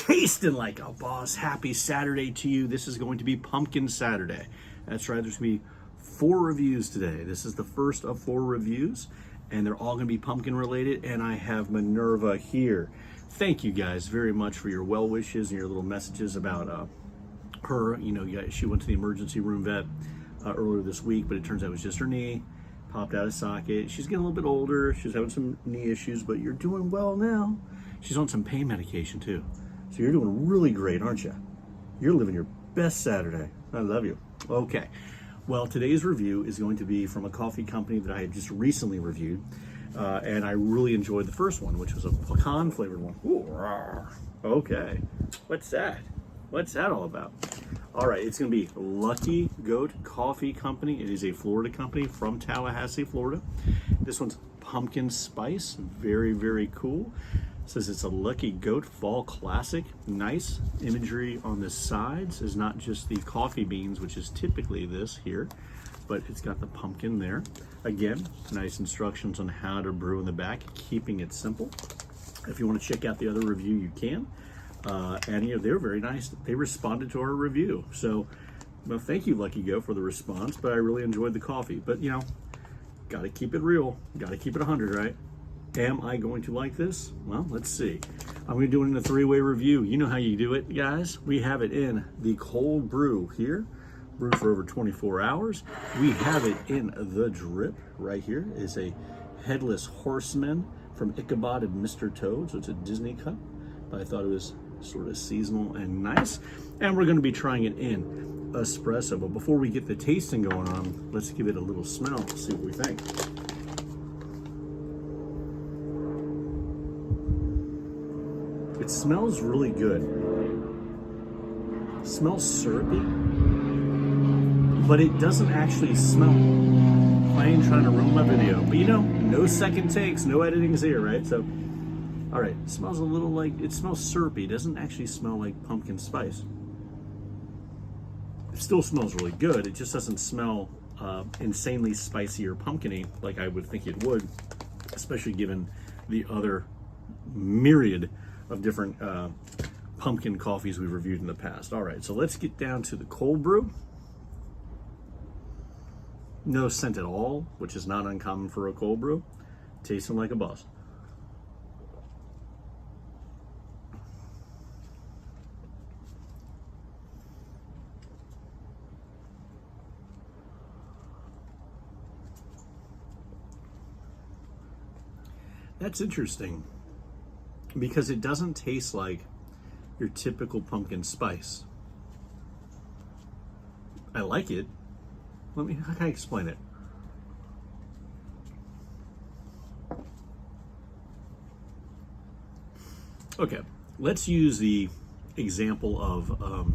Tasting like a boss. Happy Saturday to you. This is going to be Pumpkin Saturday. That's right, there's going to be 4 reviews today. This is the first of 4 reviews, and they're all going to be pumpkin related, and I have Minerva here. Thank you guys very much for your well wishes and your little messages about her. You know, she went to the emergency room vet earlier this week, but it turns out it was just her knee. Popped out of socket. She's getting a little bit older. She's having some knee issues, but you're doing well now. She's on some pain medication too. So you're doing really great, aren't you? You're living your best Saturday. I love you. Okay. Well, today's review is going to be from a coffee company that I had just recently reviewed. And I really enjoyed the first one, which was a pecan flavored one. Ooh, rawr. Okay. What's that? What's that all about? All right, it's going to be Lucky Goat Coffee Company. It is a Florida company from Tallahassee, Florida. This one's pumpkin spice. Very, very cool. It says it's a Lucky Goat Fall Classic. Nice imagery on the sides. It's not just the coffee beans, which is typically this here, but it's got the pumpkin there. Again, nice instructions on how to brew in the back, keeping it simple. If you want to check out the other review, you can. And you know, they were very nice. They responded to our review. So, well, thank you, Lucky Goat, for the response, but I really enjoyed the coffee. But, you know, got to keep it real. Got to keep it 100, right? Am I going to like this? Well, let's see. I'm going to do it in a 3-way review. You know how you do it, guys. We have it in the cold brew here. Brewed for over 24 hours. We have it in the drip right here. It's a Headless Horseman from Ichabod and Mr. Toad. So it's a Disney cup. But I thought it was sort of seasonal and nice. And we're going to be trying it in espresso. But before we get the tasting going on, let's give it a little smell, see what we think. It smells really good. It smells syrupy, but it doesn't actually smell. I ain't trying to ruin my video, but you know, no second takes, no editing's here, right? So, all right, it smells a little like, it smells syrupy. It doesn't actually smell like pumpkin spice. It still smells really good. It just doesn't smell insanely spicy or pumpkin-y like I would think it would, especially given the other myriad of different pumpkin coffees we've reviewed in the past. All right, so let's get down to the cold brew. No scent at all, which is not uncommon for a cold brew. Tasting like a boss. That's interesting, because it doesn't taste like your typical pumpkin spice. I like it. How can I explain it? Okay, let's use the example of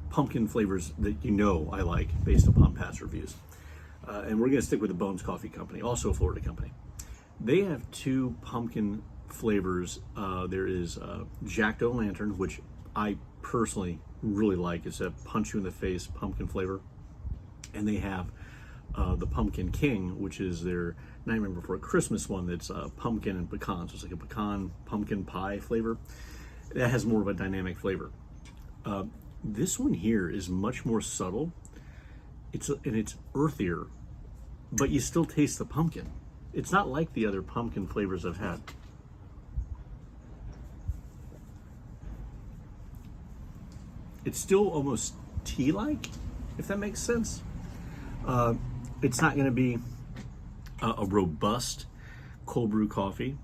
pumpkin flavors that you know I like based upon past reviews. And we're gonna stick with the Bones Coffee Company, also a Florida company. They have 2 pumpkin flavors. There is Jack-o'-lantern, which I personally really like. It's a punch you in the face pumpkin flavor. And they have the Pumpkin King, which is their Nightmare Before Christmas one that's pumpkin and pecan. So it's like a pecan pumpkin pie flavor. That has more of a dynamic flavor. This one here is much more subtle. And it's earthier, but you still taste the pumpkin. It's not like the other pumpkin flavors I've had. It's still almost tea-like, if that makes sense. It's not going to be a robust cold brew coffee.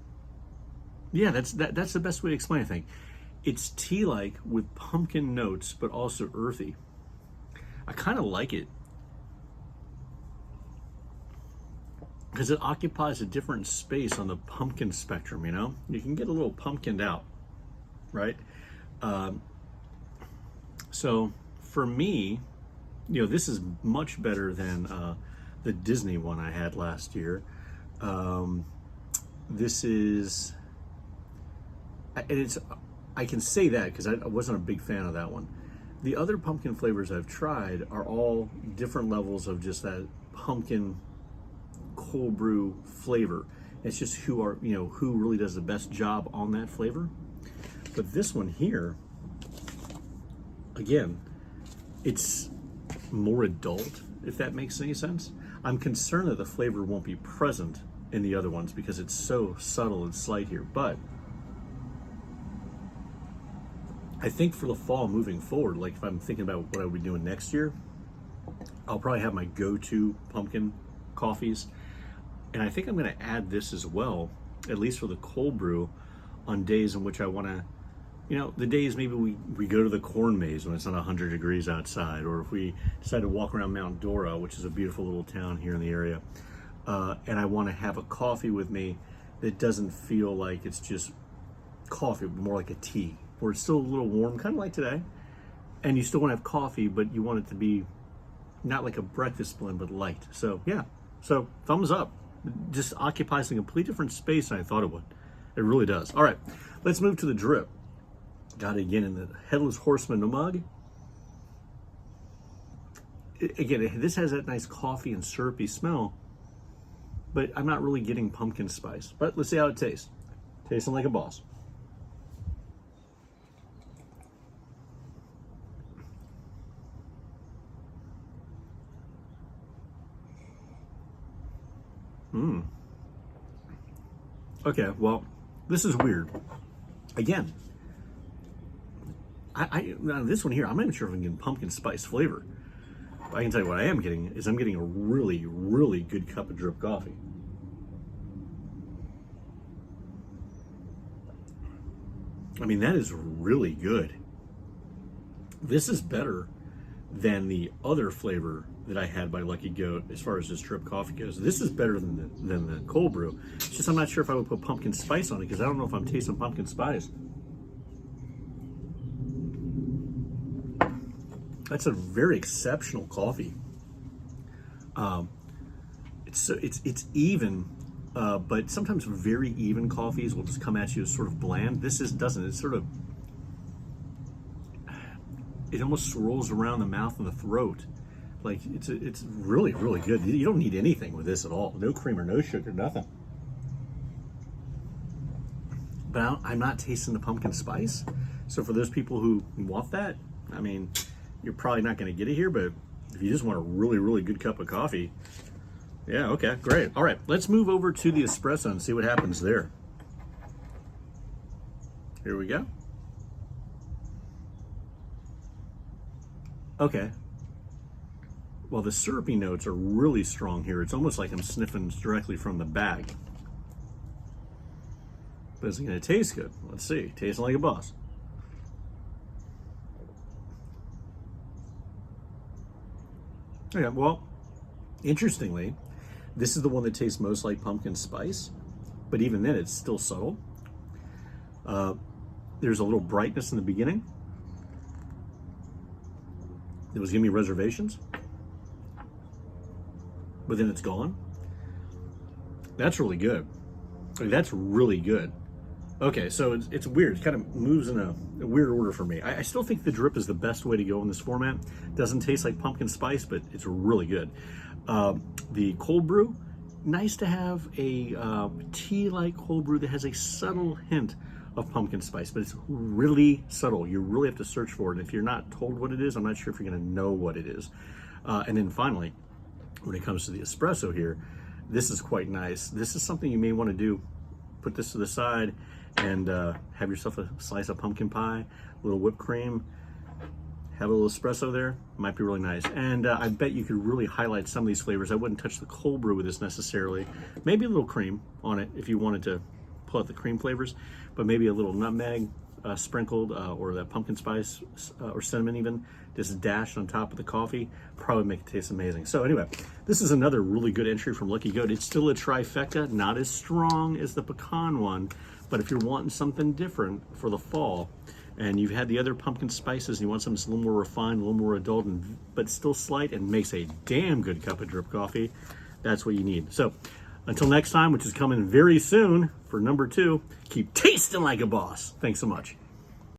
Yeah, that's the best way to explain it, I think. It's tea-like with pumpkin notes, but also earthy. I kind of like it, because it occupies a different space on the pumpkin spectrum, you know? You can get a little pumpkined out, right? So for me, you know, this is much better than the Disney one I had last year. This is, and I can say that because I wasn't a big fan of that one. The other pumpkin flavors I've tried are all different levels of just that pumpkin cold brew flavor. It's just who really does the best job on that flavor. But this one here, again, it's more adult, if that makes any sense. I'm concerned that the flavor won't be present in the other ones because it's so subtle and slight here. But I think for the fall moving forward, like if I'm thinking about what I would be doing next year, I'll probably have my go-to pumpkin coffees. And I think I'm going to add this as well, at least for the cold brew, on days in which I want to, you know, the days maybe we go to the corn maze when it's not 100 degrees outside, or if we decide to walk around Mount Dora, which is a beautiful little town here in the area, and I want to have a coffee with me that doesn't feel like it's just coffee, but more like a tea, where it's still a little warm, kind of like today, and you still want to have coffee, but you want it to be not like a breakfast blend, but light. So yeah, so thumbs up. Just occupies a complete different space than I thought it would. It really does. All right, let's move to the drip. Got it again in the Headless Horseman mug. Again, this has that nice coffee and syrupy smell, but I'm not really getting pumpkin spice. But let's see how it tastes. Tasting like a boss. Okay, well, this is weird. Again, now this one here, I'm not even sure if I'm getting pumpkin spice flavor. But I can tell you what I am getting is I'm getting a really, really good cup of drip coffee. I mean, that is really good. This is better than the other flavor that I had by Lucky Goat as far as this drip coffee goes. This is better than the cold brew. It's just I'm not sure if I would put pumpkin spice on it because I don't know if I'm tasting pumpkin spice. That's a very exceptional coffee. It's even, but sometimes very even coffees will just come at you as sort of bland. This doesn't. It's sort of, it almost swirls around the mouth and the throat. Like it's really, really good. You don't need anything with this at all. No cream or no sugar, nothing. But I'm not tasting the pumpkin spice. So for those people who want that, I mean, you're probably not going to get it here, but if you just want a really, really good cup of coffee, yeah, okay, great. All right, let's move over to the espresso and see what happens there. Here we go. Okay. Well, the syrupy notes are really strong here. It's almost like I'm sniffing directly from the bag. But is it going to taste good? Let's see. Tasting like a boss. Okay, well, interestingly, this is the one that tastes most like pumpkin spice, but even then it's still subtle. There's a little brightness in the beginning. It was giving me reservations, but then it's gone. That's really good. I mean, that's really good. Okay, so it's weird. It kind of moves in a weird order for me. I still think the drip is the best way to go in this format. Doesn't taste like pumpkin spice, but it's really good. The cold brew, nice to have a tea-like cold brew that has a subtle hint of pumpkin spice, but it's really subtle. You really have to search for it. If you're not told what it is, I'm not sure if you're going to know what it is. And then finally, when it comes to the espresso here, this is quite nice. This is something you may want to do. Put this to the side and have yourself a slice of pumpkin pie, a little whipped cream, have a little espresso there. Might be really nice. And I bet you could really highlight some of these flavors. I wouldn't touch the cold brew with this necessarily. Maybe a little cream on it if you wanted to pull out the cream flavors, but maybe a little nutmeg sprinkled or that pumpkin spice or cinnamon even, just dashed on top of the coffee, probably make it taste amazing. So anyway, this is another really good entry from Lucky Goat. It's still a trifecta, not as strong as the pecan one, but if you're wanting something different for the fall, and you've had the other pumpkin spices and you want something that's a little more refined, a little more adult, but still slight and makes a damn good cup of drip coffee, that's what you need. So until next time, which is coming very soon for number 2, keep tasting like a boss. Thanks so much.